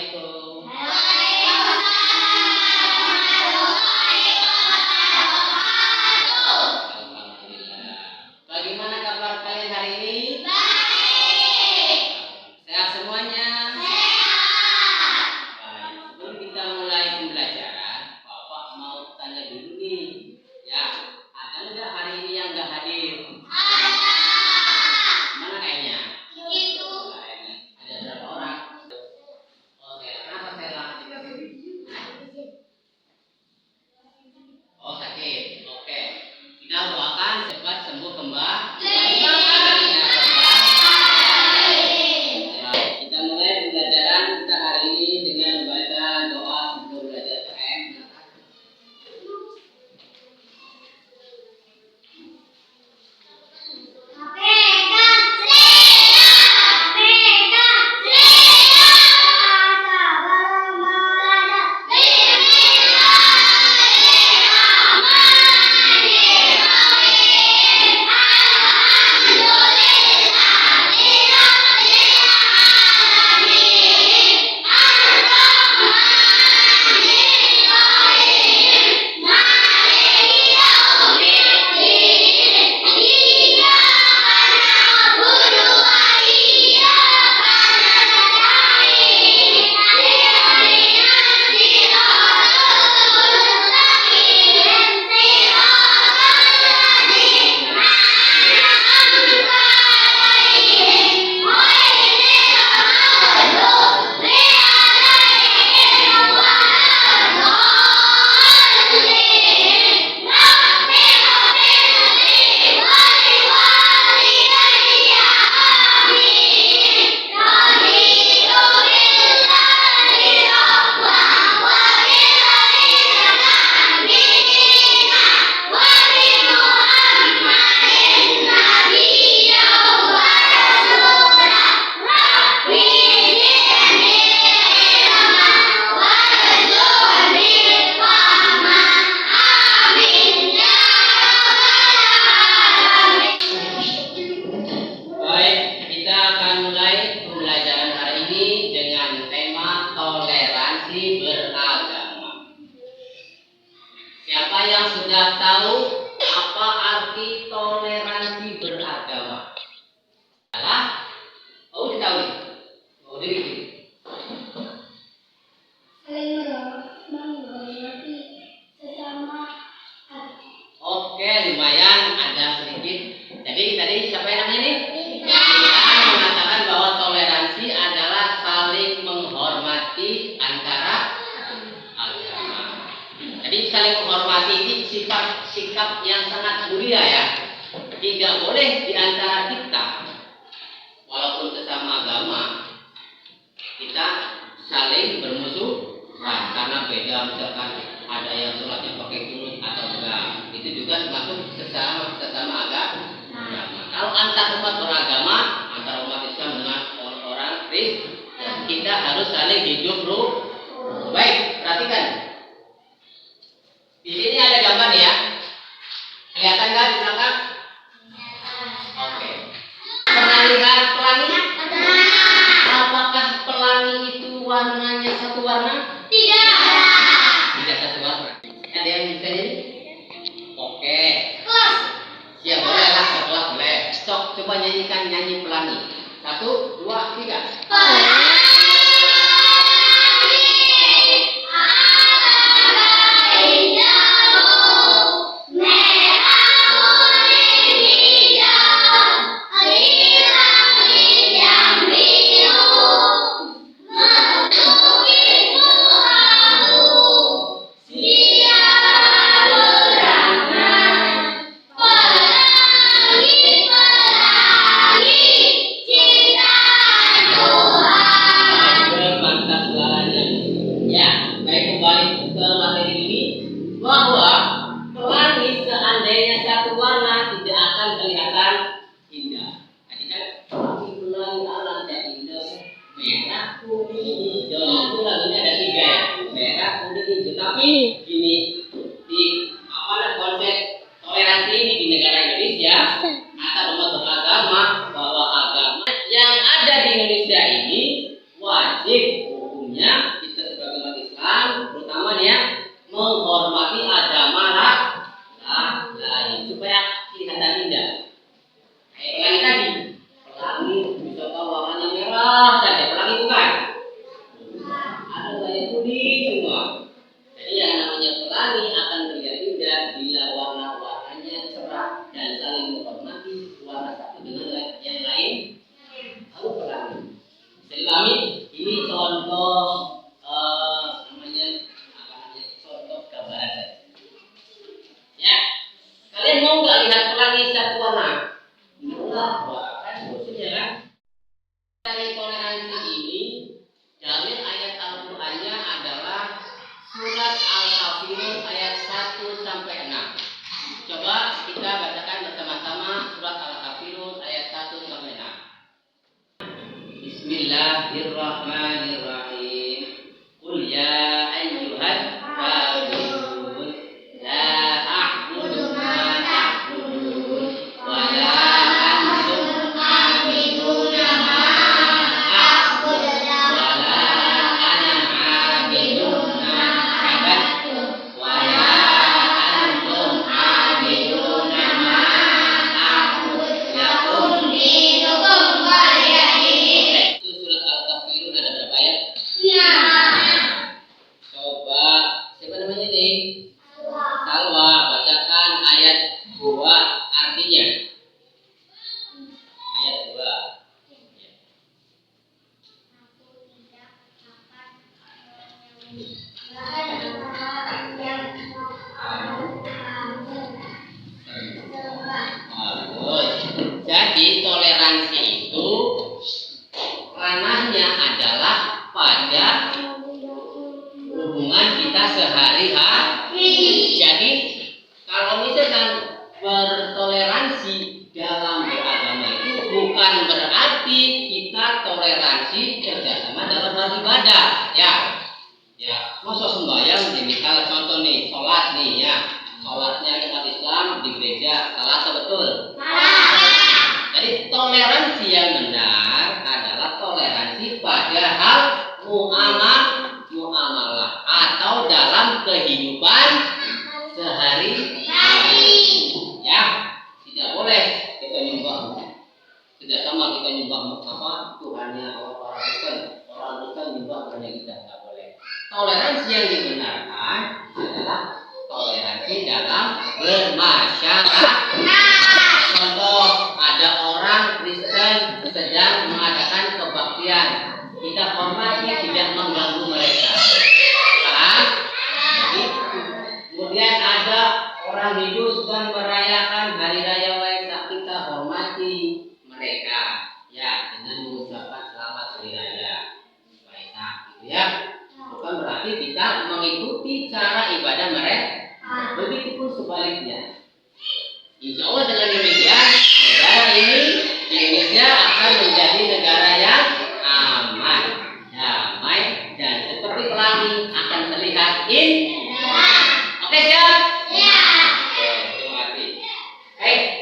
Assalamualaikum. Alhamdulillah. Bagaimana kabar kalian hari ini? Baik. Sehat semuanya? Sehat. Baik. Sebelum kita mulai pembelajaran, Bapak mau tanya dulu nih. Ya, ada nggak hari ini yang nggak hadir? Ada. Mana kayaknya? Itu. Kayaknya. Ada berapa orang? Oke, kenapa Stella? Oh, sakit. Oke. Kita doakan cepat sembuh kembali. Kita mulai pembelajaran kita hari ini dengan membaca doa sebelum belajar PM. Siapa yang sudah tahu apa arti toleransi beragama? Salah? Oh, udah tahu nih. Oh, udah gitu. Menghormati sesama hati. Oke, lumayan ada sedikit. Jadi tadi siapa yang namanya nih? Kita mengatakan bahwa toleransi adalah saling menghormati antara agama. Jadi saling menghormati ini sikap yang sangat mulia ya. Tidak boleh di antara kita, walaupun sesama agama, kita saling bermusuhan karena beda, misalkan ada yang sholatnya pakai kunut atau enggak. Itu juga termasuk sesama agama. Kalau antar umat beragama, antara umat Islam dengan orang Kristen, kita harus saling hidup baik. Perhatikan. Di sini ada gambar ya. Kelihatan nggak di belakang? Oke. Pernah lihat pelangi? Apakah pelangi itu warnanya satu warna? Tidak. Tidak satu warna. Ada yang bisa ini? Oke. Ya boleh lah, setelah boleh. Sok coba nyanyikan nyanyi pelangi. 1, 2, 3. Tapi ini di konsep toleransi ini di negara Indonesia akan umat beragama bahwa agama yang ada di Indonesia ini wajib hukumnya Bismillahirrahmanirrahim. Qul ya ayyuhal kafirun la a'budu ma ta'budun wa la antum 'abiduna ma a'budu wa la ana 'abidun ma 'abadtum wa la antum 'abiduna ma a'budu lakum dinukum waliyadin. Itu surat Al-Kafirun ada berapa ayat? Coba siapa namanya ini? Salwa, bacakan ayat 2 artinya. Ayat 2. Bagus. Jadi toleransi itu ranahnya adalah pada hubungan kita sehari-hari. Jadi kalau misalkan bertoleransi dalam beragama itu bukan berarti kita toleransi kerjasama dalam hal ibadah. Ya, masa sembahyang nih, misal contoh nih, sholat nih ya, sholatnya umat Islam di gereja salah atau betul? Jadi toleransi yang benar adalah toleransi pada hal muamalah atau dalam kehidupan sehari-hari. Ya, tidak boleh kita nyembah kerjasama kita nyembah Tuhannya orang Kristen nyembah Tuhannya kita, nggak boleh. Toleransi yang dibenarkan adalah toleransi dalam bermasyarakat. Contoh, ada orang Kristen sedang mengadakan kebaktian, kita hormati, tidak mengganggu mereka. Jadi kemudian ada orang Hindu sedang merayakan hari raya Waisak, kita hormati mereka ya dengan mengucapkan selamat hari raya Waisak, gitu ya. Bukan berarti kita mengikuti cara ibadah mereka. Begitupun sebaliknya. Insya Allah dengan demikian negara ini, Indonesia, akan menjadi negara yang aman, damai, dan seperti pelangi akan terlihat indah. Oke, siap? Oke, terima kasih.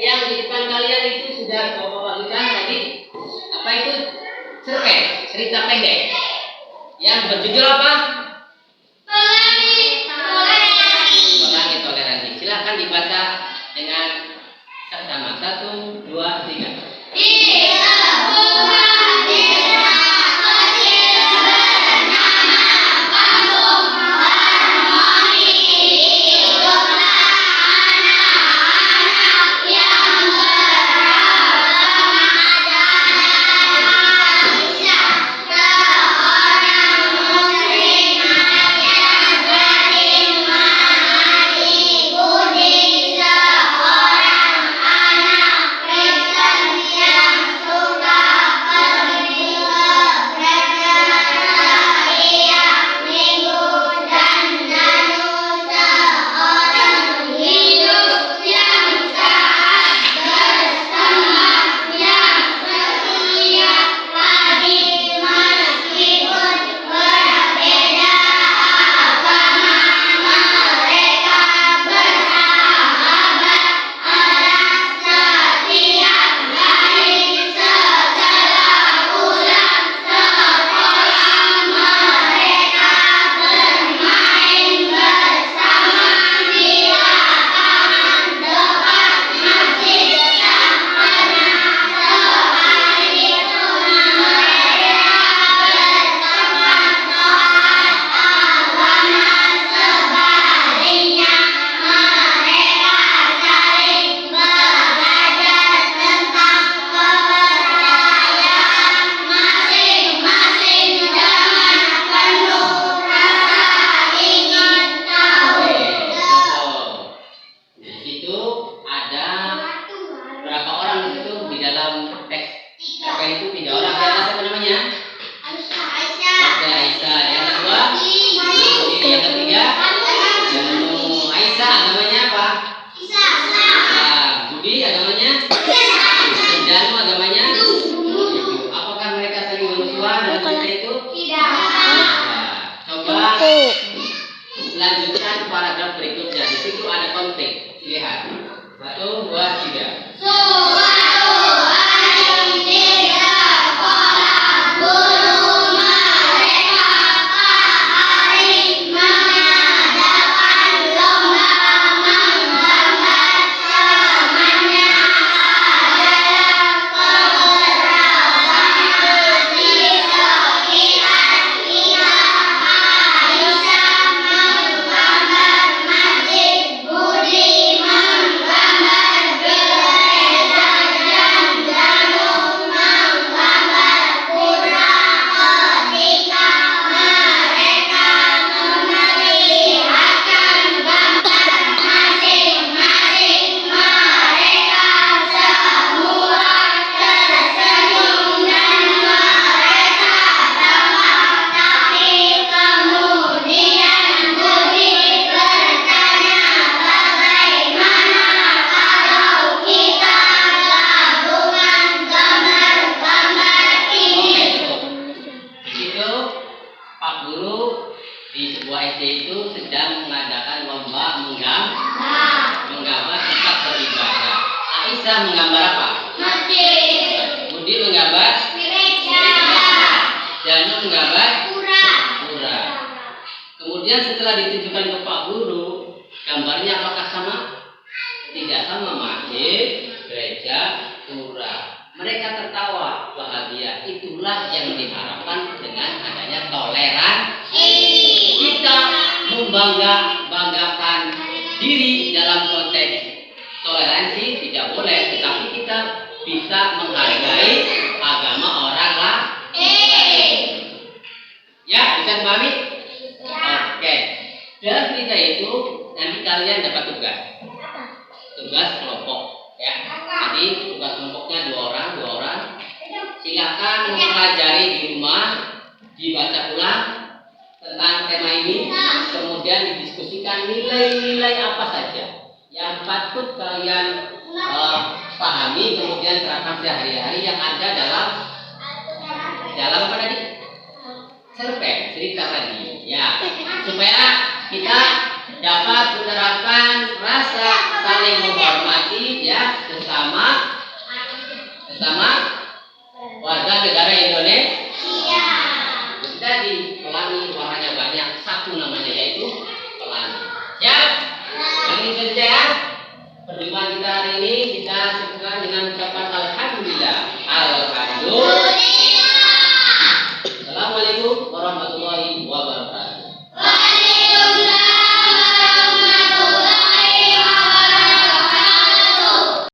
Yang di depan kalian itu sudah Bapak bagikan tadi apa itu? Cerpen, cerita pendek. Yang berjudul apa? Pelangi toleransi. Silakan dibaca dengan sama. 1, 2, 3. Lanjutkan paragraf berikutnya. Di situ ada konflik. Lihat. 1, 2, 3. Di sebuah SD itu sedang mengadakan lomba menggambar tempat beribadah. Aisyah menggambar apa? Masjid. Budi menggambar gereja. Danu menggambar pura. Kemudian setelah ditunjukkan ke Pak Guru, gambarnya apakah sama? Tidak sama, masjid, gereja, pura. Mereka tertawa bahagia. Itulah yang diharapkan dengan adanya toleransi. Kita membanggakan diri dalam konteks toleransi tidak boleh, tetapi kita bisa menghargai agama orang lain. Ya, bisa dipahami? Oke. Dalam cerita itu nanti kalian dapat tugas kelompok. Ya, jadi tugas kelompoknya 2 orang. Silakan mempelajari di rumah, dibaca ulang tentang tema ini, kemudian didiskusikan nilai-nilai apa saja yang patut kalian pahami, kemudian terapkan sehari-hari yang ada dalam apa tadi? Cerpen, cerita tadi. Ya, supaya kita dapat menerapkan rasa saling menghormati ya sesama warga negara Indonesia. Jadi ulangi